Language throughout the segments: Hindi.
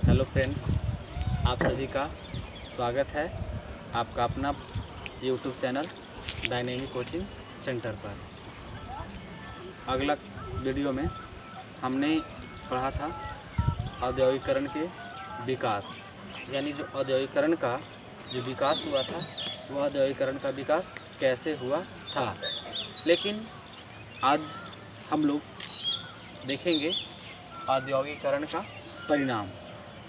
हेलो फ्रेंड्स, आप सभी का स्वागत है आपका अपना YouTube channel dynamic coaching centre पर। अगला वीडियो में हमने पढ़ा था औद्योगिकरण के विकास, यानी जो औद्योगिकरण का जो विकास हुआ था वह औद्योगिकरण का विकास कैसे हुआ था। लेकिन आज हम लोग देखेंगे औद्योगिकरण का परिणाम,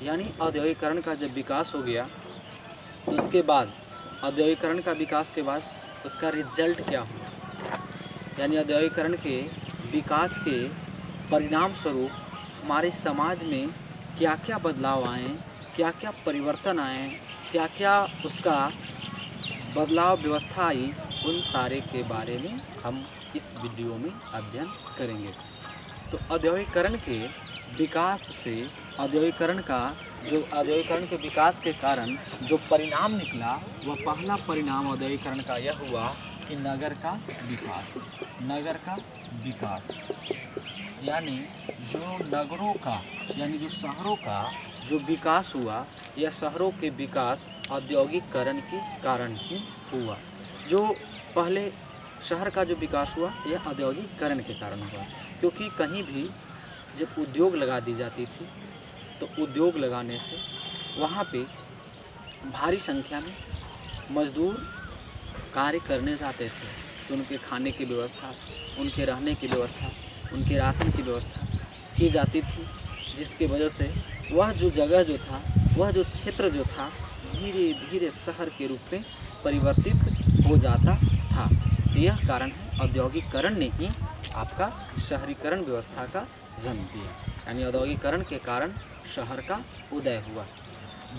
यानी औद्योगिकरण का जब विकास हो गया तो उसके बाद औद्योगिकरण का विकास के बाद उसका रिजल्ट क्या हुआ, यानी औद्योगिकरण के विकास के परिणाम स्वरूप हमारे समाज में क्या क्या बदलाव आए, क्या क्या परिवर्तन आए, क्या क्या उसका बदलाव व्यवस्था आई, उन सारे के बारे में हम इस वीडियो में अध्ययन करेंगे। तो औद्योगिकरण के विकास से औद्योगिकरण के विकास के कारण जो परिणाम निकला, वह पहला परिणाम औद्योगिकरण का यह हुआ कि नगर का विकास, यानी जो नगरों का यानी जो शहरों का जो विकास हुआ, यह शहरों के विकास औद्योगिकरण के कारण ही हुआ। जो पहले शहर का जो विकास हुआ यह औद्योगिकरण के कारण हुआ, क्योंकि कहीं भी जब उद्योग लगा दी जाती थी तो उद्योग लगाने से वहाँ पे भारी संख्या में मजदूर कार्य करने जाते थे, तो उनके खाने की व्यवस्था, उनके रहने की व्यवस्था, उनके राशन की व्यवस्था की जाती थी, जिसके वजह से वह जो जगह जो था, वह जो क्षेत्र जो था, धीरे धीरे शहर के रूप में परिवर्तित हो जाता था। यह कारण है औद्योगिकरण ने ही आपका शहरीकरण व्यवस्था का जन्म दिया, यानी औद्योगिकरण के कारण शहर का उदय हुआ।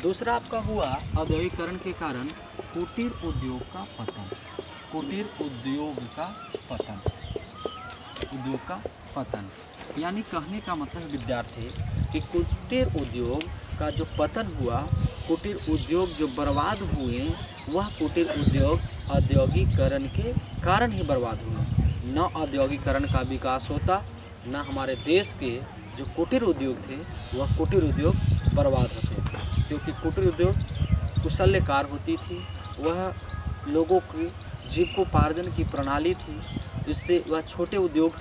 दूसरा आपका हुआ औद्योगिकरण के कारण कुटीर उद्योग का पतन, यानी कहने का मतलब विद्यार्थी कि कुटीर उद्योग का जो पतन हुआ, कुटीर उद्योग जो बर्बाद हुए, वह कुटीर उद्योग औद्योगिकरण के कारण ही बर्बाद हुए। न औद्योगिकरण का विकास होता, न हमारे देश के जो कुटीर उद्योग थे वह कुटीर उद्योग बर्बाद होते, क्योंकि कुटीर उद्योग कुशल्यकार होती थी, वह लोगों की जीविकोपार्जन की प्रणाली थी, जिससे वह छोटे उद्योग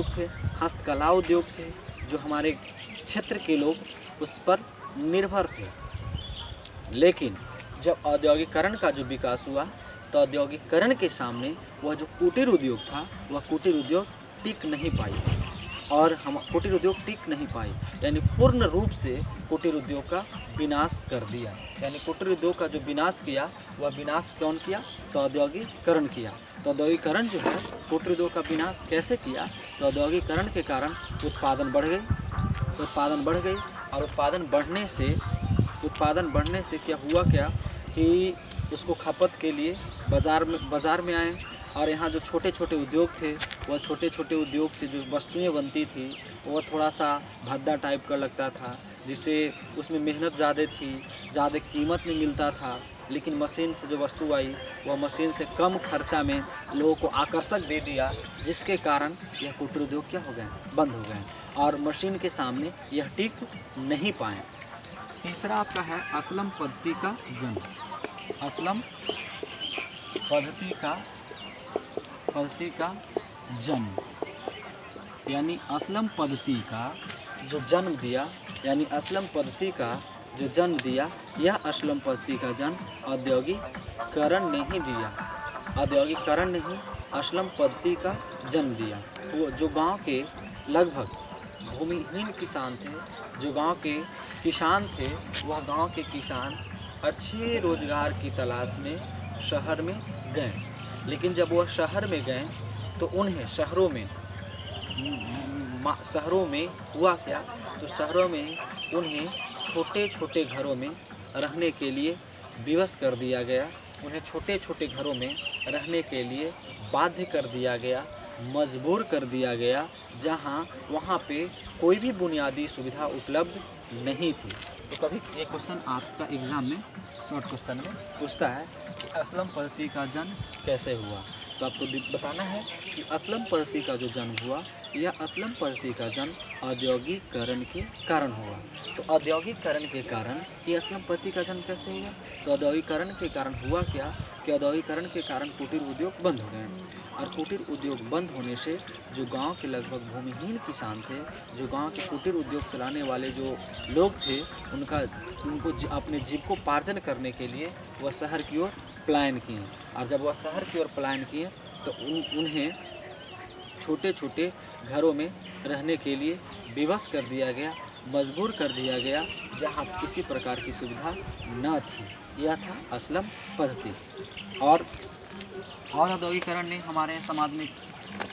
थे, हस्तकला उद्योग थे, जो हमारे क्षेत्र के लोग उस पर निर्भर थे। लेकिन जब औद्योगिकरण का जो विकास हुआ तो औद्योगिकरण के सामने वह जो कुटीर उद्योग था, वह कुटीर उद्योग टिक नहीं पाई, यानी पूर्ण रूप से कुटीर उद्योग का विनाश कर दिया। यानी कुटीर उद्योग का जो विनाश किया, वह विनाश कौन किया? तो औद्योगिकरण किया। तो औद्योगिकरण जो है कुटीर उद्योग का विनाश कैसे किया? तो औद्योगिकरण के कारण उत्पादन बढ़ गई और उत्पादन बढ़ने से क्या हुआ कि उसको खपत के लिए बाज़ार में आए, और यहाँ जो छोटे छोटे उद्योग थे, वह छोटे छोटे उद्योग से जो वस्तुएं बनती थी वह थोड़ा सा भद्दा टाइप का लगता था, जिससे उसमें मेहनत ज़्यादा थी, ज़्यादा कीमत में मिलता था। लेकिन मशीन से जो वस्तु आई, वह मशीन से कम खर्चा में लोगों को आकर्षक दे दिया, जिसके कारण यह कुटीर उद्योग क्या हो गए? बंद हो गए, और मशीन के सामने यह टिक नहीं पाए। तीसरा आपका है असलम पद्धति का जन्म, यानी असलम पद्धति का जो जन्म दिया, यह असलम पद्धति का जन्म औद्योगिकरण ने ही असलम पद्धति का जन्म दिया। वो जो गांव के लगभग भूमिहीन किसान थे, जो गांव के किसान थे, वह गांव के किसान अच्छे रोजगार की तलाश में शहर में गए। लेकिन जब वह शहर में गए तो उन्हें शहरों में हुआ क्या? तो शहरों में उन्हें छोटे छोटे घरों में रहने के लिए विवश कर दिया गया, उन्हें छोटे छोटे घरों में रहने के लिए बाध्य कर दिया गया, मजबूर कर दिया गया, वहाँ पे कोई भी बुनियादी सुविधा उपलब्ध नहीं थी। तो कभी एक क्वेश्चन आपका एग्ज़ाम में शॉर्ट क्वेश्चन में पूछता है कि असलम पद्धति का जन्म कैसे हुआ, तो आपको बताना है कि असलम पद्धति का जो जन्म हुआ यह असलम पद्धति का जन्म औद्योगिकरण के कारण हुआ। तो औद्योगिकरण के कारण ये असलम पद्धति का जन्म कैसे हुआ? तो औद्योगिकरण के कारण हुआ क्या कि औद्योगिकरण के कारण कुटीर उद्योग बंद हो गए, और कुटीर उद्योग बंद होने से जो गांव के लगभग भूमिहीन किसान थे, जो गांव के कुटीर उद्योग चलाने वाले जो लोग थे, उनको अपने जीविकोपार्जन करने के लिए वह शहर की ओर पलायन किए। और जब वह शहर की ओर पलायन किए तो उन्हें छोटे छोटे घरों में रहने के लिए विवश कर दिया गया, मजबूर कर दिया गया, जहाँ किसी प्रकार की सुविधा न थी। यह था असलम पद्धति। और औद्योगिकरण ने हमारे समाज में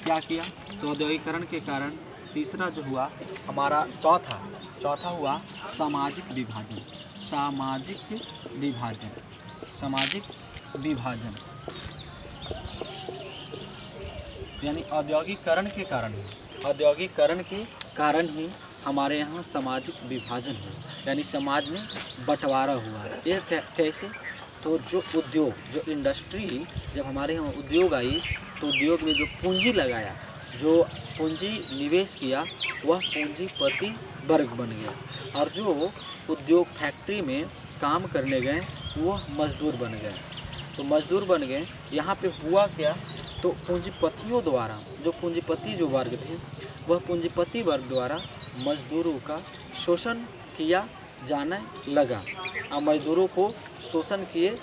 क्या किया? तो औद्योगिकरण के कारण तीसरा जो हुआ हमारा चौथा हुआ सामाजिक विभाजन। सामाजिक विभाजन यानी औद्योगिकरण के कारण ही हमारे यहाँ सामाजिक विभाजन हुआ, यानी समाज में बंटवारा हुआ। ये कैसे? तो जो इंडस्ट्री, जब हमारे यहाँ उद्योग आई तो उद्योग में जो पूंजी लगाया, जो पूंजी निवेश किया, वह पूंजीपति वर्ग बन गया, और जो उद्योग फैक्ट्री में काम करने गए वह मजदूर बन गए। तो मजदूर बन गए। यहाँ पे हुआ क्या? तो पूंजीपतियों द्वारा, जो पूंजीपति जो वर्ग थे, वह पूंजीपति वर्ग द्वारा मजदूरों का शोषण किया जाने लगा, और मजदूरों को शोषण किए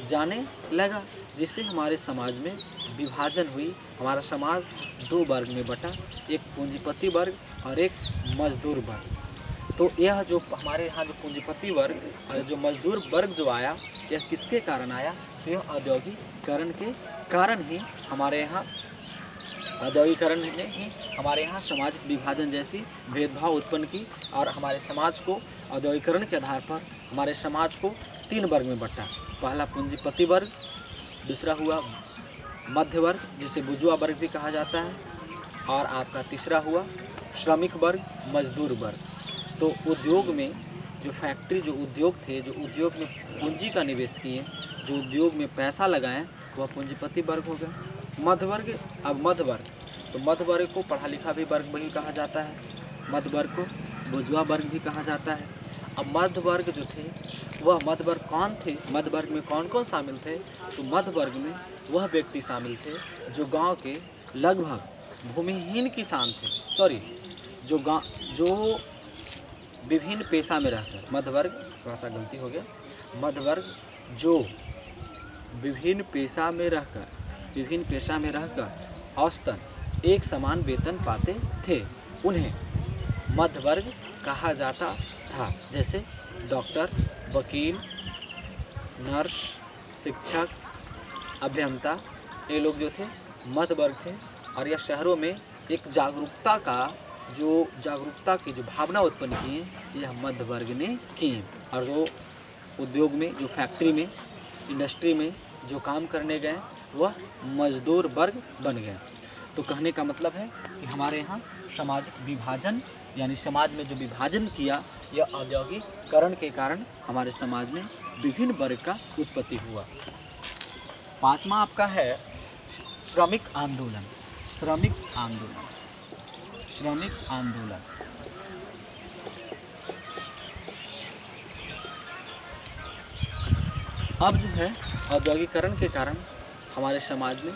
जाने लगा, जिससे हमारे समाज में विभाजन हुई। हमारा समाज दो वर्ग में बटा, एक पूंजीपति वर्ग और एक मजदूर वर्ग। तो यह जो हमारे यहाँ जो पूंजीपति वर्ग और जो मजदूर वर्ग जो आया, यह किसके कारण आया? तो यह औद्योगिकरण के कारण ही हमारे यहाँ औद्योगिकरण ने ही हमारे यहाँ सामाजिक विभाजन जैसी भेदभाव उत्पन्न की, और हमारे समाज को औद्योगिकरण के आधार पर हमारे समाज को तीन वर्ग में बंटा। पहला पूंजीपति वर्ग, दूसरा हुआ मध्य वर्ग जिसे बुर्जुआ वर्ग भी कहा जाता है, और आपका तीसरा हुआ श्रमिक वर्ग, मजदूर वर्ग। तो उद्योग में जो फैक्ट्री, जो उद्योग थे, जो उद्योग में पूंजी का निवेश किए, जो उद्योग में पैसा लगाएं, वह पूंजीपति वर्ग हो गए। मध्य वर्ग, अब मध्य वर्ग, तो मध्य वर्ग को पढ़ा लिखा भी वर्ग भी कहा जाता है, मध्य वर्ग को बुर्जुआ वर्ग भी कहा जाता है। अब मध्य वर्ग जो थे, वह मध्य वर्ग कौन थे? मध्य वर्ग में कौन कौन शामिल थे? तो मध्य वर्ग में वह व्यक्ति शामिल थे जो गांव के लगभग भूमिहीन किसान थे, जो विभिन्न पेशा में रहकर, मध्य वर्ग, थोड़ा सा गलती हो गया, मध्य वर्ग जो विभिन्न पेशा में रहकर औसतन एक समान वेतन पाते थे, उन्हें मध्य वर्ग कहा जाता था। जैसे डॉक्टर, वकील, नर्स, शिक्षक, अभियंता, ये लोग जो थे मध्य वर्ग थे। और यह शहरों में एक जागरूकता की जो भावना उत्पन्न की है, यह मध्य वर्ग ने की है। और जो उद्योग में, जो फैक्ट्री में, इंडस्ट्री में जो काम करने गए, वह मजदूर वर्ग बन गए। तो कहने का मतलब है कि हमारे यहाँ सामाजिक विभाजन, यानी समाज में जो विभाजन किया, यह औद्योगिकरण के कारण हमारे समाज में विभिन्न वर्ग का उत्पत्ति हुआ। पांचवा आपका है श्रमिक आंदोलन। अब जो है औद्योगिकरण के कारण हमारे समाज में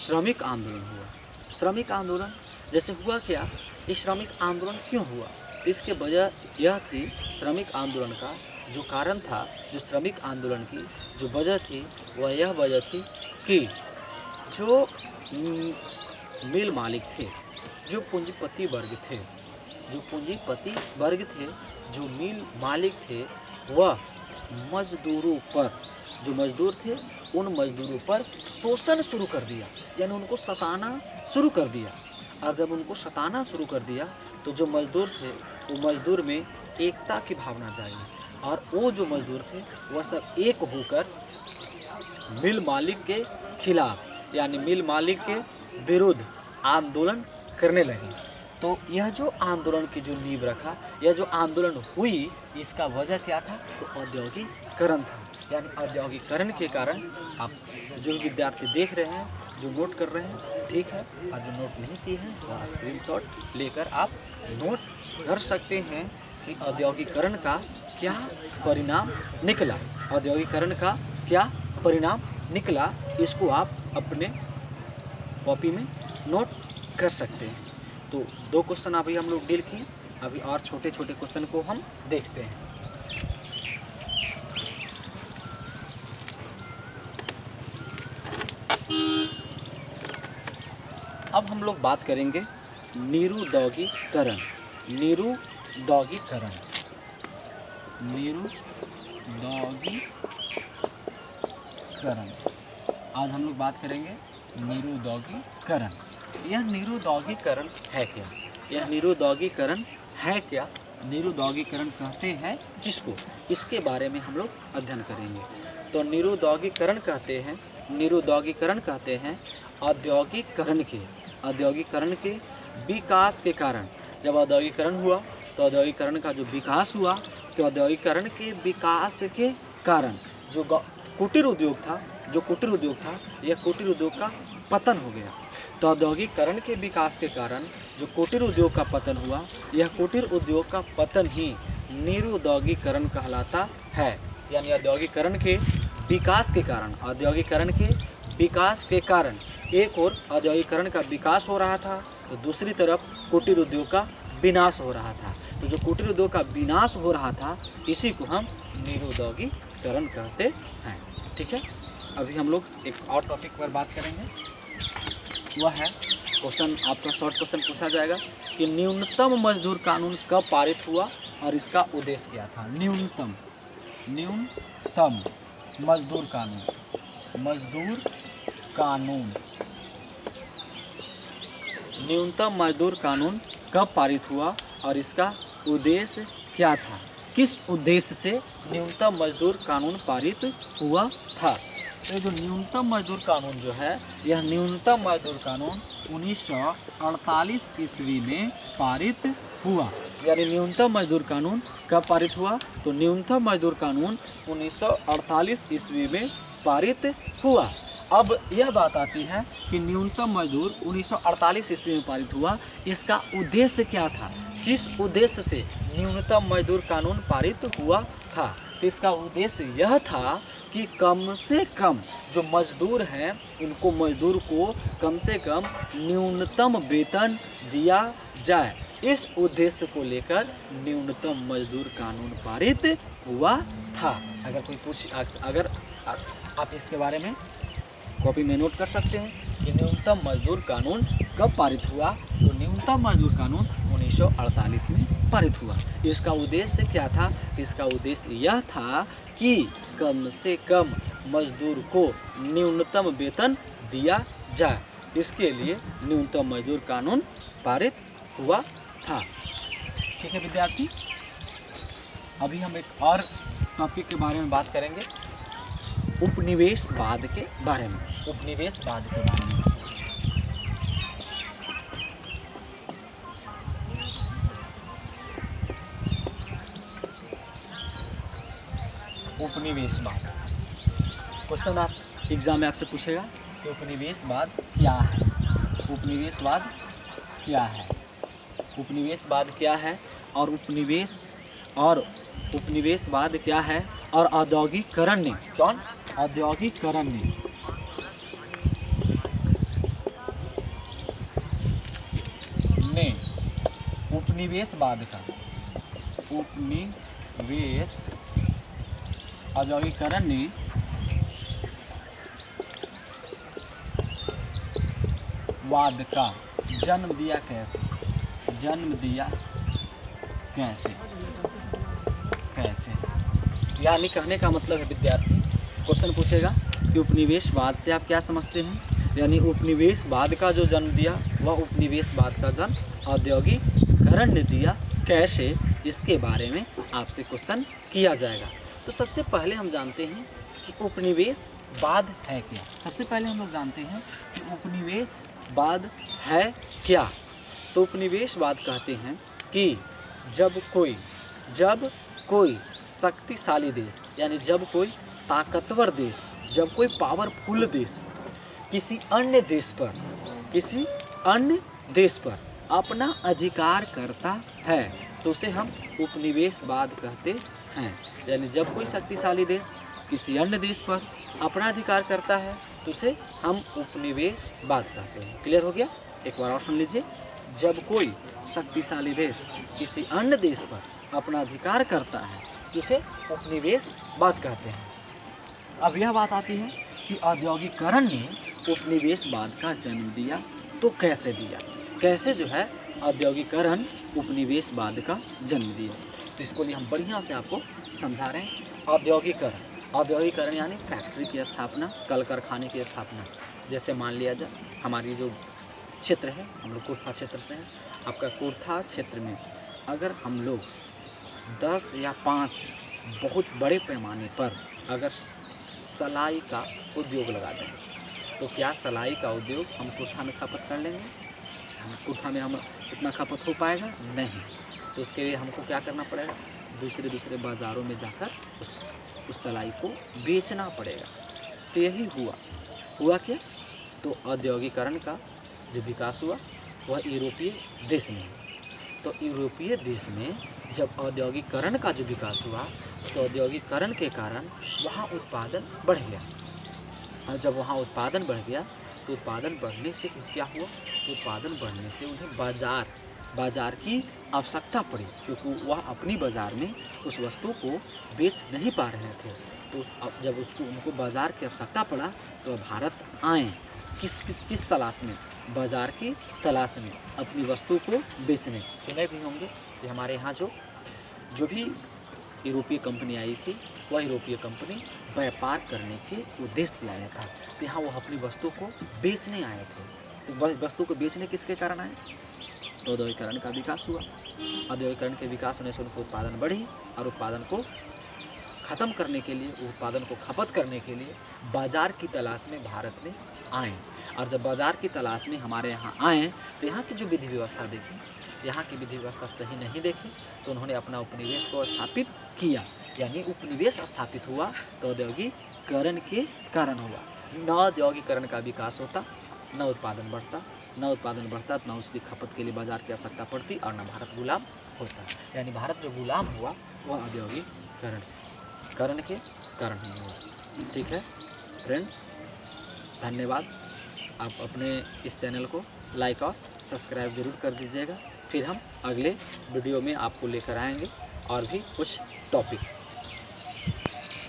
श्रमिक आंदोलन हुआ। श्रमिक आंदोलन जैसे हुआ क्या, ये श्रमिक आंदोलन क्यों हुआ? इसके वजह यह थी, श्रमिक आंदोलन का जो कारण था, जो श्रमिक आंदोलन की जो वजह थी, वह यह वजह थी कि जो मिल मालिक थे, जो पूंजीपति वर्ग थे, जो मिल मालिक थे, वह मजदूरों पर, जो मजदूर थे, उन मजदूरों पर शोषण शुरू कर दिया, यानी उनको सताना शुरू कर दिया। और जब उनको सताना शुरू कर दिया तो जो मजदूर थे, वो मजदूर में एकता की भावना जागी, और वो जो मजदूर थे वह सब एक होकर मिल मालिक के खिलाफ, यानी मिल मालिक के विरुद्ध आंदोलन करने लगे। तो यह जो आंदोलन की जो नींव रखा, यह जो आंदोलन हुई, इसका वजह क्या था? तो औद्योगिकरण था। यानी औद्योगिकरण के कारण आप जो विद्यार्थी देख रहे हैं, जो नोट कर रहे हैं, ठीक है। और जो नोट नहीं किए हैं तो स्क्रीनशॉट लेकर आप नोट कर सकते हैं कि औद्योगिकरण का क्या परिणाम निकला, औद्योगिकरण का क्या परिणाम निकला, इसको आप अपने कॉपी में नोट कर सकते हैं। तो 2 क्वेश्चन अभी हम लोग डील किए, अभी और छोटे छोटे क्वेश्चन को हम देखते हैं। अब हम लोग बात करेंगे निरुद्योगीकरण। निरुद्योगीकरण, निरुद्योगीकरण, आज हम लोग बात करेंगे निरुद्योगीकरण। यह निरुद्योगीकरण है क्या? यह निरुद्योगीकरण है क्या? निरुद्योगीकरण कहते हैं किसको, इसके बारे में हम लोग अध्ययन करेंगे। तो निरुद्योगीकरण कहते हैं, निरुद्योगीकरण कहते हैं औद्योगिकरण के विकास के कारण। जब औद्योगिकरण हुआ तो औद्योगिकरण का जो विकास हुआ, तो औद्योगिकरण के विकास के कारण जो कुटीर उद्योग था, यह कुटीर उद्योग का पतन हो गया। तो औद्योगिकरण के विकास के कारण जो कुटीर उद्योग का पतन हुआ, यह कुटीर उद्योग का पतन ही निरुद्योगीकरण कहलाता है। यानी औद्योगिकरण के विकास के कारण, औद्योगिकरण के विकास के कारण एक और औद्योगिकरण का विकास हो रहा था, तो दूसरी तरफ कुटीर उद्योग का विनाश हो रहा था। तो जो कुटीर उद्योग का विनाश हो रहा था, इसी को हम निरुद्योगीकरण कहते हैं। ठीक है। अभी हम लोग एक और टॉपिक पर बात करेंगे, वह है क्वेश्चन, आपका शॉर्ट क्वेश्चन पूछा जाएगा कि न्यूनतम मजदूर कानून कब पारित हुआ और इसका उद्देश्य क्या था। न्यूनतम मजदूर कानून, न्यूनतम मजदूर कानून कब पारित हुआ और इसका उद्देश्य क्या था। किस उद्देश्य से न्यूनतम मजदूर कानून पारित हुआ था। तो जो न्यूनतम मजदूर कानून जो है, यह न्यूनतम मजदूर कानून 1948 ईस्वी में पारित हुआ। यानी न्यूनतम मजदूर कानून कब पारित हुआ, तो न्यूनतम मजदूर कानून 1948 ईस्वी में पारित हुआ। अब यह बात आती है कि न्यूनतम मजदूर 1948 ईस्वी में पारित हुआ, इसका उद्देश्य क्या था, किस उद्देश्य से न्यूनतम मजदूर कानून पारित हुआ था। तो इसका उद्देश्य यह था कि कम से कम जो मजदूर हैं, उनको मजदूर को कम से कम न्यूनतम वेतन दिया जाए। इस उद्देश्य को लेकर न्यूनतम मजदूर कानून पारित हुआ था। अगर कोई अगर आप इसके बारे में कॉपी में नोट कर सकते हैं कि न्यूनतम मजदूर कानून कब पारित हुआ, तो न्यूनतम मजदूर कानून 1948 में पारित हुआ। इसका उद्देश्य क्या था, इसका उद्देश्य यह था कि कम से कम मजदूर को न्यूनतम वेतन दिया जाए, इसके लिए न्यूनतम मजदूर कानून पारित हुआ था। ठीक है विद्यार्थी, अभी हम एक और टॉपिक के बारे में बात करेंगे, उपनिवेशवाद के बारे में। उपनिवेशवाद के बारे में उपनिवेशवाद क्वेश्चन आप एग्जाम में आपसे पूछेगा कि उपनिवेशवाद क्या है। उपनिवेशवाद क्या है, उपनिवेशवाद क्या है और उपनिवेशवाद क्या है और औद्योगिकरण ने, कौन, औद्योगिकरण ने उपनिवेशवाद का, औद्योगिकरण ने वाद का जन्म दिया कैसे, यानी कहने का मतलब है विद्यार्थी, क्वेश्चन पूछेगा कि उपनिवेशवाद से आप क्या समझते हैं, यानी उपनिवेशवाद का जो जन्म दिया, वह उपनिवेशवाद का जन्म औद्योगिकरण ने दिया कैसे, इसके बारे में आपसे क्वेश्चन किया जाएगा। तो सबसे पहले हम जानते हैं कि उपनिवेशवाद है क्या। सबसे पहले हम लोग जानते हैं कि उपनिवेशवाद है क्या। तो उपनिवेशवाद कहते हैं कि जब कोई शक्तिशाली देश, यानी जब कोई ताकतवर देश, जब कोई पावरफुल देश किसी अन्य देश पर किसी अन्य देश पर अपना अधिकार करता है तो उसे हम उपनिवेशवाद कहते हैं। यानी जब कोई शक्तिशाली देश किसी अन्य देश पर अपना अधिकार करता है तो उसे हम उपनिवेशवाद कहते हैं। क्लियर हो गया? एक बार और सुन लीजिए। जब कोई शक्तिशाली देश किसी अन्य देश पर अपना अधिकार करता है तो उसे उपनिवेशवाद कहते हैं। अब यह बात आती है कि औद्योगिकरण ने उपनिवेशवाद का जन्म दिया तो कैसे दिया, कैसे जो है औद्योगिकरण उपनिवेशवाद का जन्म दिया। तो इसको लिए हम बढ़िया से आपको समझा रहे हैं। औद्योगिकरण यानी फैक्ट्री की स्थापना, कल कारखाने की स्थापना। जैसे मान लिया जाए हमारी जो क्षेत्र है, हम लोग कुर्था क्षेत्र से हैं। आपका कुर्था क्षेत्र में अगर हम लोग 10 या 5 बहुत बड़े पैमाने पर अगर सलाई का उद्योग लगा दें तो क्या सलाई का उद्योग हम कुर्था में खपत कर लेंगे? कुर्था में हम इतना खपत हो पाएगा? नहीं। तो उसके लिए हमको क्या करना पड़ेगा? दूसरे बाज़ारों में जाकर उस सलाई को बेचना पड़ेगा। तो यही हुआ क्या? तो औद्योगिकरण का जो विकास हुआ वह यूरोपीय देश में। तो यूरोपीय देश में जब औद्योगिकरण का जो विकास हुआ तो औद्योगिकरण के कारण वहाँ उत्पादन बढ़ गया। और जब वहाँ उत्पादन बढ़ गया तो उत्पादन बढ़ने से क्या हुआ? तो उत्पादन बढ़ने से उन्हें बाज़ार की आवश्यकता पड़ी, क्योंकि वह अपनी बाज़ार में उस वस्तु को बेच नहीं पा रहे थे। तो जब उनको बाज़ार की आवश्यकता पड़ा तो भारत आए। किस तलाश में? बाज़ार की तलाश में, अपनी वस्तु को बेचने। सुने भी होंगे कि हमारे यहाँ जो भी यूरोपीय कंपनी आई थी वह यूरोपीय कंपनी व्यापार करने के उद्देश्य से आया था। तो यहाँ वह अपनी वस्तु को बेचने आए थे। तो वह वस्तु को बेचने किसके कारण आए? तो औद्योगिकरण का विकास हुआ। औद्योगिकरण के विकास होने से उनको उत्पादन बढ़ी और उत्पादन को ख़त्म करने के लिए, उत्पादन को खपत करने के लिए बाज़ार की तलाश में भारत में आए। और जब बाज़ार की तलाश में हमारे यहाँ आए तो यहाँ की जो विधि व्यवस्था देखी, यहाँ की विधि व्यवस्था सही नहीं देखी तो उन्होंने अपना उपनिवेश को स्थापित किया। यानी उपनिवेश स्थापित हुआ तो औद्योगिकरण के कारण हुआ। न औद्योगिकरण का विकास होता, न उत्पादन बढ़ता, तो न उसकी खपत के लिए बाज़ार की आवश्यकता पड़ती और न भारत गुलाम होता। यानी भारत जो गुलाम हुआ वह औद्योगिकरण के कारण ही हुआ। ठीक है फ्रेंड्स, धन्यवाद। आप अपने इस चैनल को लाइक और सब्सक्राइब ज़रूर कर दीजिएगा। फिर हम अगले वीडियो में आपको लेकर आएंगे और भी कुछ टॉपिक।